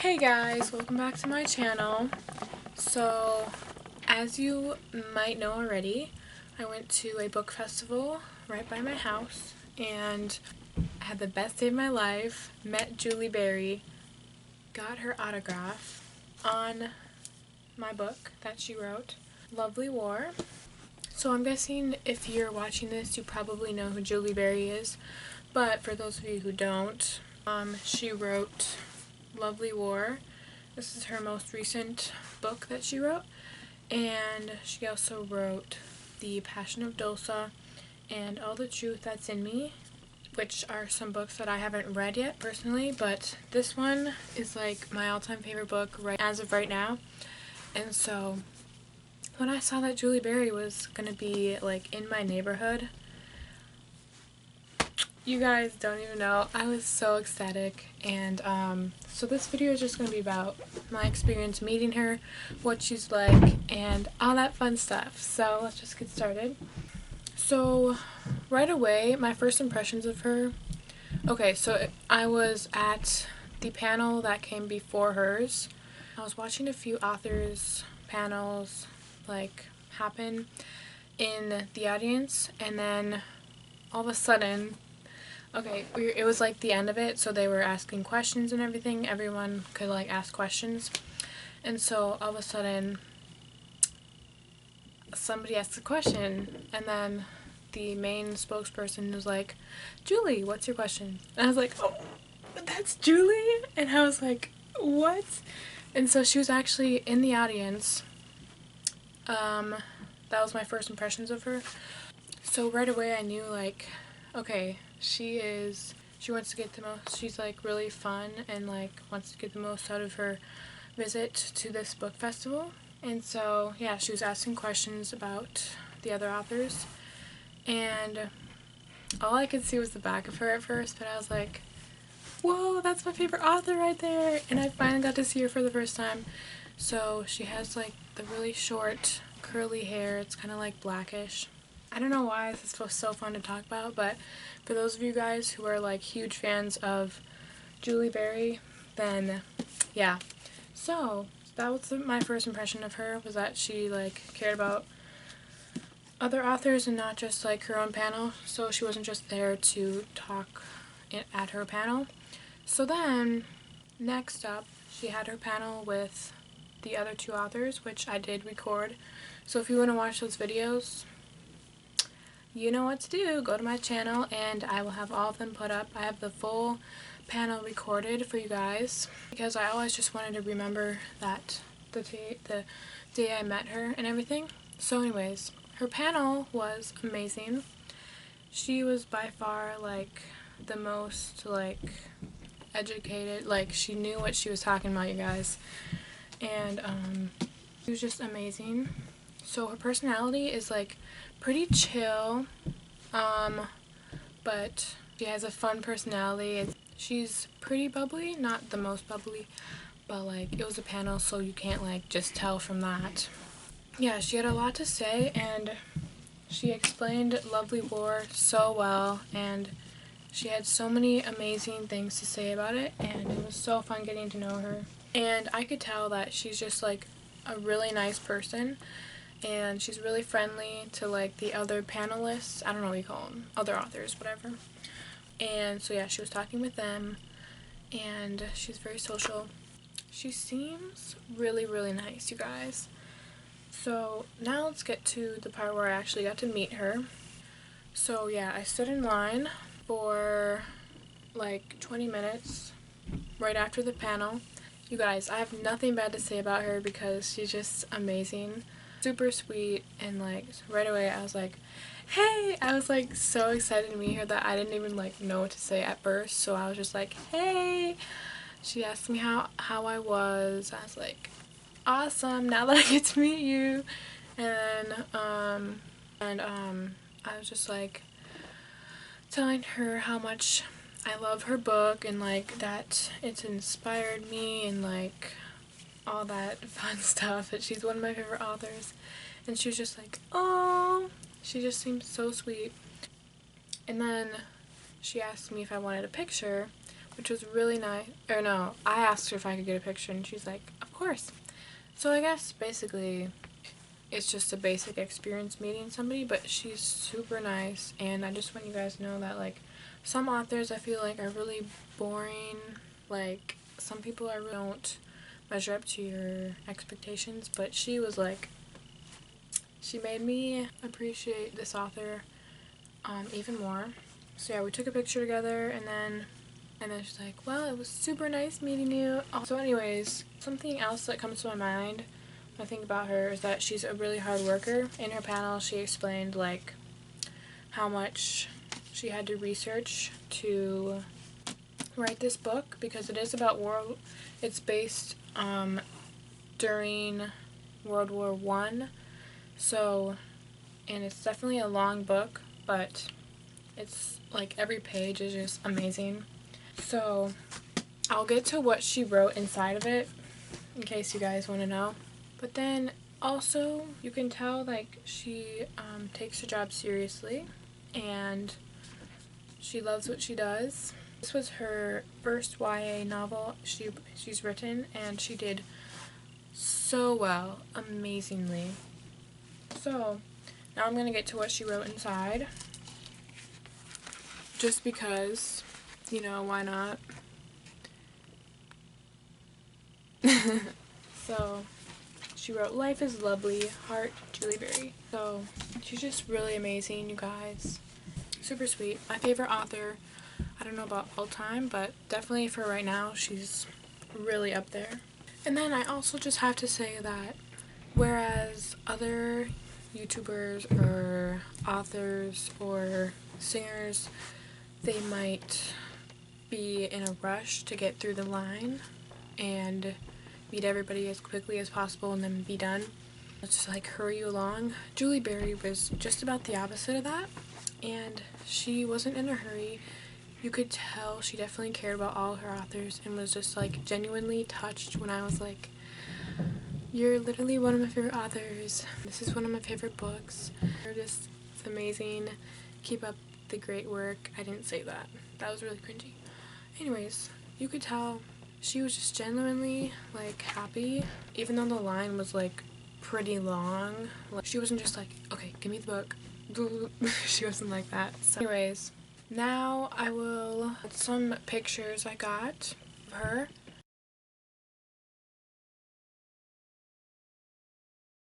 Hey guys, welcome back to my channel. So, as you might know already, I went to a book festival right by my house and I had the best day of my life, met Julie Berry, got her autograph on my book that she wrote, Lovely War. So I'm guessing if you're watching this, you probably know who Julie Berry is, but for those of you who don't, she wrote Lovely War. This is her most recent book that she wrote, and she also wrote The Passion of Dulce and All the Truth That's in Me, which are some books that I haven't read yet personally, but this one is like my all-time favorite book as of right now. And so when I saw that Julie Berry was gonna be like in my neighborhood, you guys don't even know, I was so ecstatic. And so this video is just going to be about my experience meeting her, what she's like, and all that fun stuff. So let's just get started. So right away, my first impressions of her, okay, so I was at the panel that came before hers. I was watching a few authors panels like happen in the audience, and then all of a sudden, okay, it was like the end of it, so they were asking questions and everything. Everyone could like ask questions. And so all of a sudden somebody asked a question, and then the main spokesperson was like, Julie, what's your question? And I was like, oh, that's Julie? And I was like, what? And so she was actually in the audience. That was my first impressions of her. So right away I knew, like, okay, she wants to get the most, she's like really fun and like wants to get the most out of her visit to this book festival. And so yeah, she was asking questions about the other authors, and all I could see was the back of her at first, but I was like, whoa, that's my favorite author right there. And I finally got to see her for the first time. So she has like the really short curly hair, it's kind of like blackish. I don't know why this is so fun to talk about, but for those of you guys who are like huge fans of Julie Berry, then yeah. So that was my first impression of her, was that she like cared about other authors and not just like her own panel. So she wasn't just there to talk at her panel. So then next up, she had her panel with the other two authors, which I did record. So if you want to watch those videos, you know what to do. Go to my channel and I will have all of them put up. I have the full panel recorded for you guys because I always just wanted to remember that the day I met her and everything. So anyways, her panel was amazing. She was by far like the most like educated, like she knew what she was talking about, you guys. And she was just amazing. So her personality is like pretty chill, but she has a fun personality. She's pretty bubbly, not the most bubbly, but like it was a panel, so you can't like just tell from that. Yeah, she had a lot to say, and she explained Lovely War so well, and she had so many amazing things to say about it, and it was so fun getting to know her. And I could tell that she's just like a really nice person, and she's really friendly to like the other panelists. I don't know what you call them, other authors, whatever. And so yeah, she was talking with them, and she's very social. She seems really, really nice, you guys. So now let's get to the part where I actually got to meet her. So yeah, I stood in line for like 20 minutes right after the panel. You guys, I have nothing bad to say about her because she's just amazing. Super sweet, and like right away I was like, hey! I was like so excited to meet her that I didn't even like know what to say at first, so I was just like, hey! She asked me how I was. I was like, awesome, now that I get to meet you. And I was just like telling her how much I love her book and like that it's inspired me and like all that fun stuff, that she's one of my favorite authors. And she was just like, oh, she just seemed so sweet. And then she asked me if I wanted a picture, which was really nice. Or no, I asked her if I could get a picture, and she's like, of course. So I guess basically it's just a basic experience meeting somebody, but she's super nice, and I just want you guys to know that, like, some authors I feel like are really boring. Like, some people I really don't measure up to your expectations, but she was like, she made me appreciate this author even more. So yeah, we took a picture together, and then she's like, well, it was super nice meeting you. So anyways, something else that comes to my mind when I think about her is that she's a really hard worker. In her panel, she explained like how much she had to research to write this book, because it is about it's based during World War I. So, and it's definitely a long book, but it's like every page is just amazing. So I'll get to what she wrote inside of it in case you guys want to know. But then also you can tell like she takes her job seriously, and she loves what she does. This was her first YA novel she's written, and she did so well, amazingly. So now I'm gonna get to what she wrote inside, just because, you know, why not? So she wrote, life is lovely, heart, Julie Berry. So she's just really amazing, you guys. Super sweet. My favorite author. I don't know about all time, but definitely for right now, she's really up there. And then I also just have to say that whereas other YouTubers or authors or singers, they might be in a rush to get through the line and meet everybody as quickly as possible and then be done. Let's just like hurry you along. Julie Berry was just about the opposite of that, and she wasn't in a hurry. You could tell she definitely cared about all her authors and was just like genuinely touched when I was like, you're literally one of my favorite authors. This is one of my favorite books. You're just amazing. Keep up the great work. I didn't say that. That was really cringy. Anyways, you could tell she was just genuinely like happy, even though the line was like pretty long. Like, she wasn't just like, okay, give me the book. She wasn't like that. So anyways, now I will put some pictures I got of her